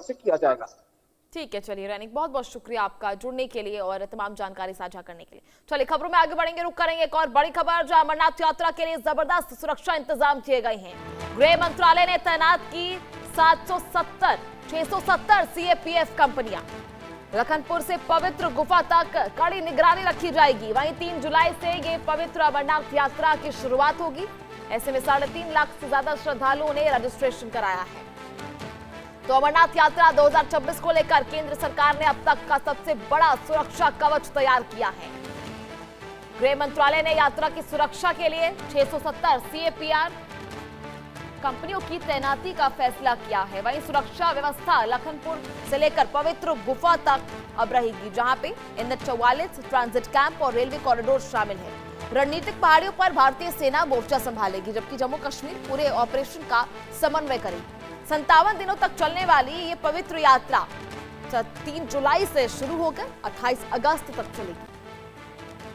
तरह से किया जाएगा। ठीक है, चलिए रैनिक, बहुत बहुत शुक्रिया आपका जुड़ने के लिए और तमाम जानकारी साझा करने के लिए। चलिए खबरों में आगे बढ़ेंगे, रुक करेंगे एक और बड़ी खबर, जहां अमरनाथ यात्रा के लिए जबरदस्त सुरक्षा इंतजाम किए गए हैं। गृह मंत्रालय ने तैनात की 670 सीएपीएफ कंपनियां। लखनपुर से पवित्र गुफा तक कड़ी निगरानी रखी जाएगी। वहीं 3 जुलाई से ये पवित्र अमरनाथ यात्रा की शुरुआत होगी। ऐसे में 3.5 लाख से ज्यादा श्रद्धालुओं ने रजिस्ट्रेशन कराया है। तो अमरनाथ यात्रा 2026 को लेकर केंद्र सरकार ने अब तक का सबसे बड़ा सुरक्षा कवच तैयार किया है। गृह मंत्रालय ने यात्रा की सुरक्षा के लिए 670 सीएपीआर कंपनियों की तैनाती का फैसला किया है। वहीं सुरक्षा व्यवस्था लखनपुर से लेकर पवित्र गुफा तक अब रहेगी, जहां पे NH-44 ट्रांजिट कैंप और रेलवे कॉरिडोर शामिल है। रणनीतिक पहाड़ियों पर भारतीय सेना मोर्चा संभालेगी, जबकि जम्मू कश्मीर पूरे ऑपरेशन का समन्वय करेगी। 57 दिनों तक चलने वाली ये पवित्र यात्रा 3 जुलाई से शुरू होकर 28 अगस्त तक चलेगी।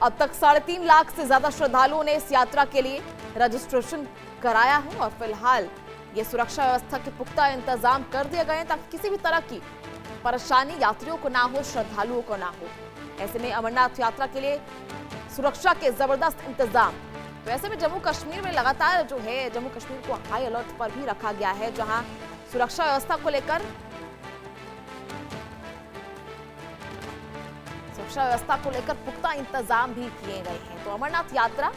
अब तक 3.5 लाख से ज्यादा श्रद्धालुओं ने इस यात्रा के लिए रजिस्ट्रेशन कराया है और फिलहाल ये सुरक्षा व्यवस्था के पुख्ता इंतजाम कर दिए गए हैं ताकि किसी भी तरह की परेशानी यात्रियों को ना हो, श्रद्धालुओं को ना हो। ऐसे में अमरनाथ यात्रा के लिए सुरक्षा के जबरदस्त इंतजाम। तो ऐसे में जम्मू कश्मीर में लगातार जो है जम्मू कश्मीर को हाई अलर्ट पर भी रखा गया है, जहां सुरक्षा व्यवस्था को लेकर पुख्ता इंतजाम भी किए गए हैं। तो अमरनाथ यात्रा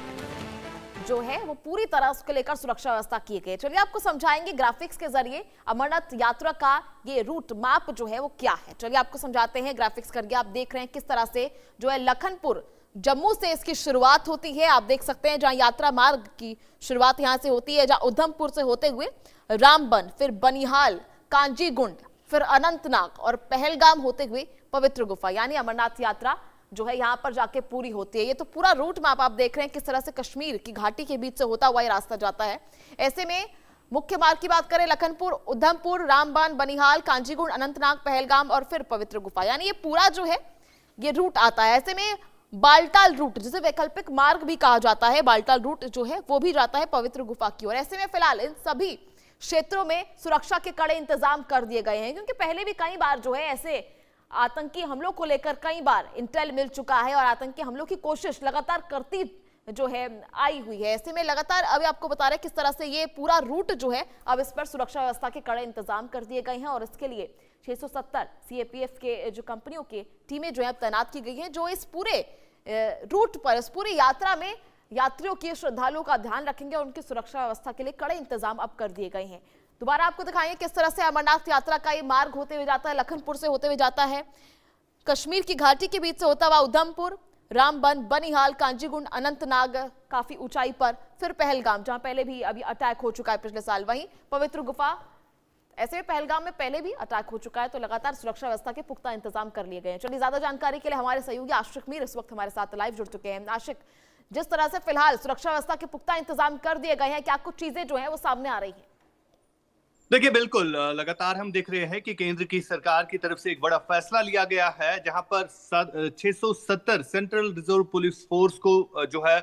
जो है वो पूरी तरह उसको लेकर सुरक्षा व्यवस्था की गई है। चलिए आपको समझाएंगे ग्राफिक्स के जरिए अमरनाथ यात्रा का ये रूट मैप जो है वो क्या है। चलिए आपको समझाते हैं ग्राफिक्स करके। आप देख रहे हैं किस तरह से जो है लखनपुर जम्मू से इसकी शुरुआत होती है। आप देख सकते हैं जहां यात्रा मार्ग की शुरुआत यहां से होती है, जहां उधमपुर से होते हुए रामबन, फिर बनिहाल, कांजीगुंड, फिर अनंतनाग और पहलगाम होते हुए पवित्र गुफा, यानी अमरनाथ यात्रा जो है यहां पर जाके पूरी होती है। ये तो पूरा रूट मैप आप देख रहे हैं किस तरह से कश्मीर की घाटी के बीच से होता हुआ ये रास्ता जाता है। ऐसे में मुख्य मार्ग की बात करें, लखनपुर, उधमपुर, रामबन, बनिहाल, कांजीगुंड, अनंतनाग, पहलगाम और फिर पवित्र गुफा, यानी ये पूरा जो है ये रूट आता है। ऐसे में बालटाल रूट, जिसे वैकल्पिक मार्ग भी कहा जाता है, बालटाल रूट जो है वो भी जाता है पवित्र गुफा की ओर। ऐसे में फिलहाल इन सभी क्षेत्रों में सुरक्षा के कड़े इंतजाम कर दिए गए हैं, क्योंकि पहले भी कई बार जो है ऐसे आतंकी हमलों को लेकर कई बार इंटेल मिल चुका है और आतंकी हमलों की कोशिश लगातार करती जो है आई हुई है। ऐसे में लगातार अभी आपको बता रहे हैं किस तरह से ये पूरा रूट जो है अब इस पर सुरक्षा व्यवस्था के कड़े इंतजाम कर दिए गए हैं और इसके लिए 670 सीएपीएफ के जो कंपनियों की टीमें जो है तैनात की गई हैं, जो इस पूरे रूट पर, इस पूरी यात्रा में यात्रियों की, श्रद्धालुओं का ध्यान रखेंगे और उनकी सुरक्षा व्यवस्था के लिए कड़े इंतजाम अब कर दिए गए हैं। दोबारा आपको दिखाएंगे किस तरह से अमरनाथ यात्रा का ये मार्ग होते हुए जाता है, लखनपुर से होते हुए जाता है, कश्मीर की घाटी के बीच से होता हुआ उधमपुर, रामबन, बनिहाल, कांजीगुंड, अनंतनाग काफी ऊंचाई पर, फिर पहलगाम जहां पहले भी अभी अटैक हो चुका है पिछले साल, वहीं पवित्र गुफा। ऐसे में पहलगाम में पहले भी अटैक हो चुका है, तो लगातार सुरक्षा व्यवस्था के पुख्ता इंतजाम कर लिए गए हैं। चलिए ज्यादा जानकारी के लिए हमारे सहयोगी आशिक मीर इस वक्त हमारे साथ लाइव जुड़ चुके हैं। आशिक, जिस तरह से फिलहाल सुरक्षा व्यवस्था के पुख्ता इंतजाम कर दिए गए हैं, क्या कुछ चीजें जो है वो सामने आ रही है? देखिए, बिल्कुल लगातार हम देख रहे हैं कि केंद्र की सरकार की तरफ से एक बड़ा फैसला लिया गया है, जहां पर 670 सेंट्रल रिजर्व पुलिस फोर्स को जो है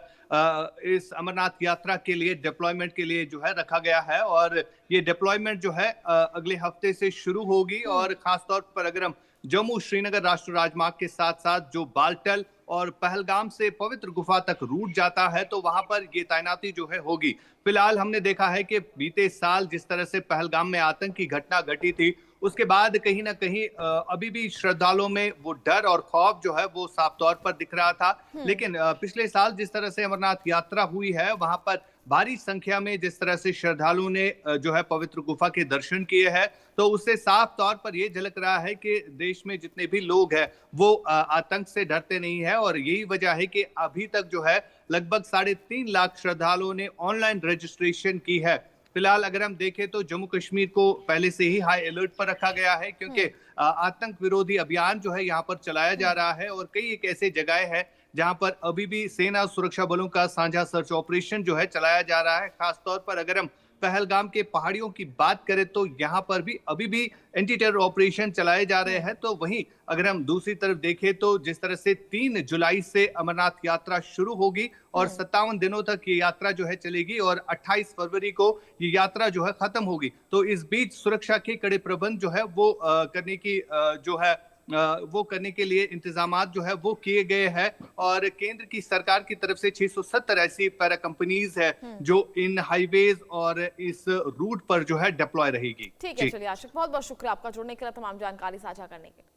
इस अमरनाथ यात्रा के लिए डिप्लॉयमेंट के लिए जो है रखा गया है। और ये डिप्लॉयमेंट जो है अगले हफ्ते से शुरू होगी। और खासतौर पर अगर हम जम्मू श्रीनगर राष्ट्रीय राजमार्ग के साथ साथ जो बालटल और पहलगाम से पवित्र गुफा तक रूट जाता है, तो वहां पर ये तैनाती जो है होगी। फिलहाल हमने देखा है कि बीते साल जिस तरह से पहलगाम में आतंकी घटना घटी थी, उसके बाद कहीं ना कहीं अभी भी श्रद्धालुओं में वो डर और खौफ जो है वो साफ तौर पर दिख रहा था। लेकिन पिछले साल जिस तरह से अमरनाथ यात्रा हुई है, वहां पर भारी संख्या में जिस तरह से श्रद्धालुओं ने जो है पवित्र गुफा के दर्शन किए हैं, तो उससे साफ तौर पर यह झलक रहा है कि देश में जितने भी लोग हैं वो आतंक से डरते नहीं है। और यही वजह है कि अभी तक जो है लगभग 3.5 लाख श्रद्धालुओं ने ऑनलाइन रजिस्ट्रेशन की है। फिलहाल अगर हम देखें तो जम्मू कश्मीर को पहले से ही हाई अलर्ट पर रखा गया है, क्योंकि आतंक विरोधी अभियान जो है यहाँ पर चलाया जा रहा है। और कई एक ऐसे जगह है जहां पर अभी भी सेना सुरक्षा बलों का साझा सर्च ऑपरेशन जो है चलाया जा रहा है। खासतौर पर अगर हम पहलगाम के पहाड़ियों की बात करें तो यहाँ पर भी अभी भी एंटी टेरर ऑपरेशन चलाए जा रहे हैं। तो वहीं अगर हम दूसरी तरफ देखें तो जिस तरह से 3 जुलाई से अमरनाथ यात्रा शुरू होगी और 57 दिनों तक ये यात्रा जो है चलेगी और 28 फरवरी को ये यात्रा जो है खत्म होगी। तो इस बीच सुरक्षा के कड़े प्रबंध जो है वो करने की जो है वो करने के लिए इंतजामात जो है वो किए गए हैं और केंद्र की सरकार की तरफ से 670 ऐसी पैरा कंपनीज है जो इन हाईवेज और इस रूट पर जो है डिप्लॉय रहेगी। ठीक है, चलिए आशिक, बहुत बहुत शुक्रिया आपका जुड़ने के लिए, तमाम जानकारी साझा करने के लिए।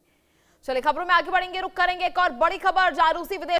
चलिए खबरों में आगे बढ़ेंगे, रुक करेंगे एक और बड़ी खबर, जहां रूसी विदेश